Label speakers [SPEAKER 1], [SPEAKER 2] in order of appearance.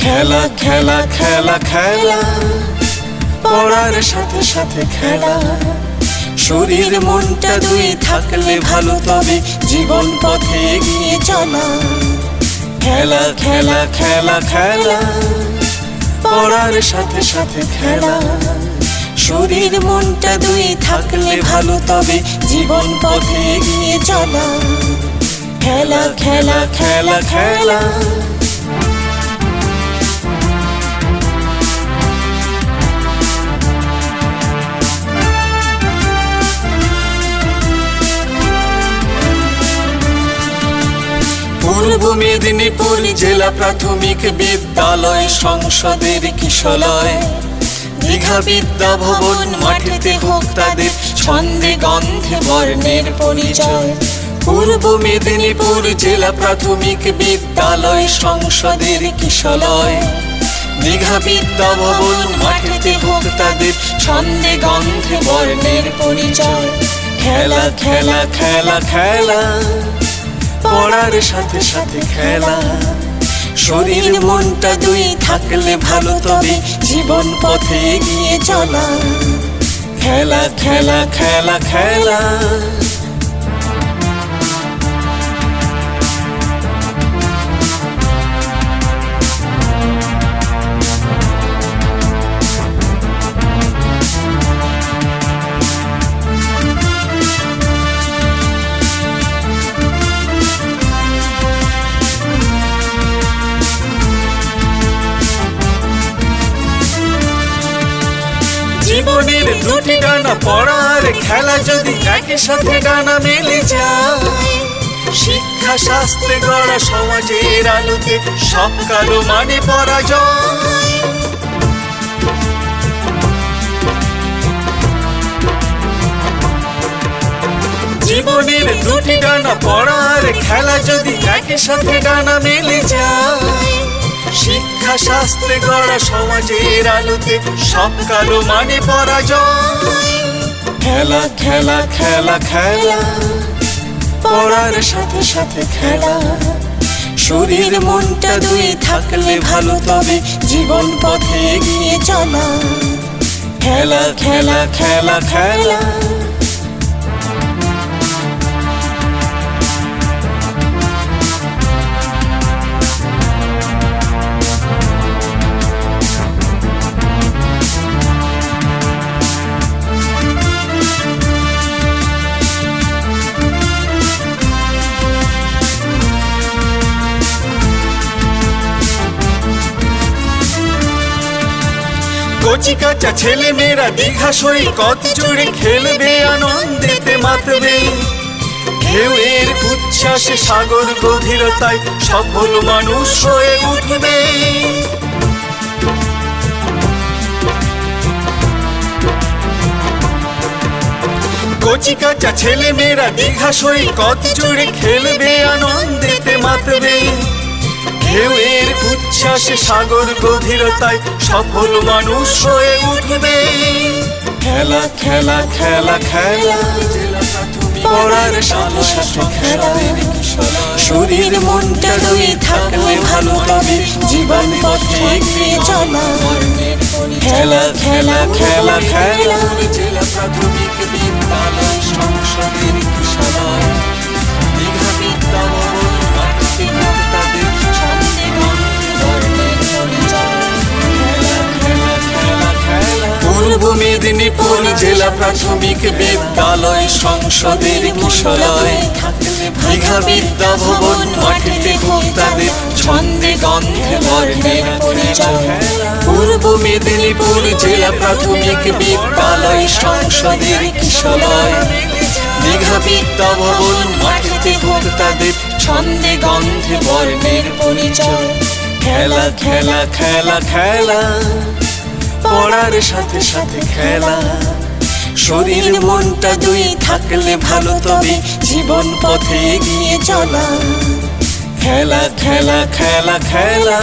[SPEAKER 1] খেলা খেলা খেলা খেলা, পড়ার সাথে সাথে খেলা। শরীর মনটা দুই থাকলে ভালো, তবে জীবন পথে এগিয়ে চলা। খেলা খেলা খেলা খেলা, পড়ার সাথে সাথে খেলা। শরীর মনটা দুই থাকলে ভালো, তবে জীবন পথে এগিয়ে চলা। খেলা খেলা খেলা খেলা। পূর্ব মেদিনীপুর জেলা প্রাথমিক বিদ্যালয় সংসদের কিশলয়। দীঘা বিদ্যা ভবন মাটিতে হোক তাদের ছন্দে গন্ধে বর্ণের পরিচয়। পূর্ব মেদিনীপুর জেলা প্রাথমিক বিদ্যালয় সংসদের কিশলয়। দীঘা বিদ্যা ভবন মাটিতে হোক তাদের ছন্দে গন্ধে বর্ণের পরিচয়। খেলা খেলা খেলা খেলা, পড়ার সাথে সাথে খেলা। শরীর মনটা দুই থাকলে ভালো, তবে জীবন পথে এগিয়ে চলা। খেলা খেলা খেলা খেলা। জীবনের দুটি ডানা, পড়ার খেলা যদি একই সাথে ডানা মেলে যায়। শিক্ষা শাস্ত্রে গড়া সমাজের আলোতে সব কালো মানে পরাজয়। জীবনের দুটি ডানা, পড়ার খেলা যদি একই সাথে ডানা মেলে যায়। শিক্ষা শাস্ত্রে গড়া সমাজের আলোতে সব কালো মানে পরাজয়। খেলা খেলা খেলা খেলা, পড়ার সাথে সাথে খেলা। শরীর মনটা দুই থাকলে ভালো, তবে জীবন পথে এগিয়ে চলা। খেলা খেলা খেলা খেলা। কচি কাঁচা ছেলে মেয়েরা দীঘা সৈকত জুড়ে খেলবে, আনন্দেতে মাতবে। ঢেউয়ের উচ্ছ্বাসে সাগর গভীরতায় সফল মানুষ হয়ে উঠবে। কচি কাঁচা ছেলে মেয়েরা দীঘা সৈকত জুড়ে খেলবে, আনন্দেতে মাতবে। ঢেউয়ের উচ্ছ্বাসে সাগর গভীরতায় সফল মানুষ হয়ে উঠবে। খেলা খেলা খেলা খেলা, পড়ার সাথে সাথে খেলা। শরীর মনটা দুই থাকলে ভালো, তবে জীবন পথে এগিয়ে চলা। খেলা খেলা খেলা খেলা। জেলা প্রাথমিক বিদ্যালয় সংসদের কিশলয়। দীঘা বিদ্যা ভবন মাটিতে হোক তাদের ছন্দে গন্ধে বর্ণের পরিচয়। খেলা খেলা খেলা খেলা। পূর্ব মেদিনীপুর জেলা প্রাথমিক বিদ্যালয় সংসদের কিশলয়। দীঘা বিদ্যা ভবন মাটিতে হোক তাদের ছন্দে গন্ধে বর্ণের পরিচয়। পূর্ব মেদিনীপুর জেলা প্রাথমিক বিদ্যালয় সংসদের কিশলয়। দীঘা বিদ্যা ভবন মাটিতে হোক তাদের ছন্দে গন্ধে বর্ণের পরিচয়। খেলা খেলা খেলা খেলা, পড়ার সাথে সাথে খেলা। শরীর মনটা দুই থাকলে ভালো, তবে জীবন পথে এগিয়ে চলা। খেলা খেলা খেলা খেলা।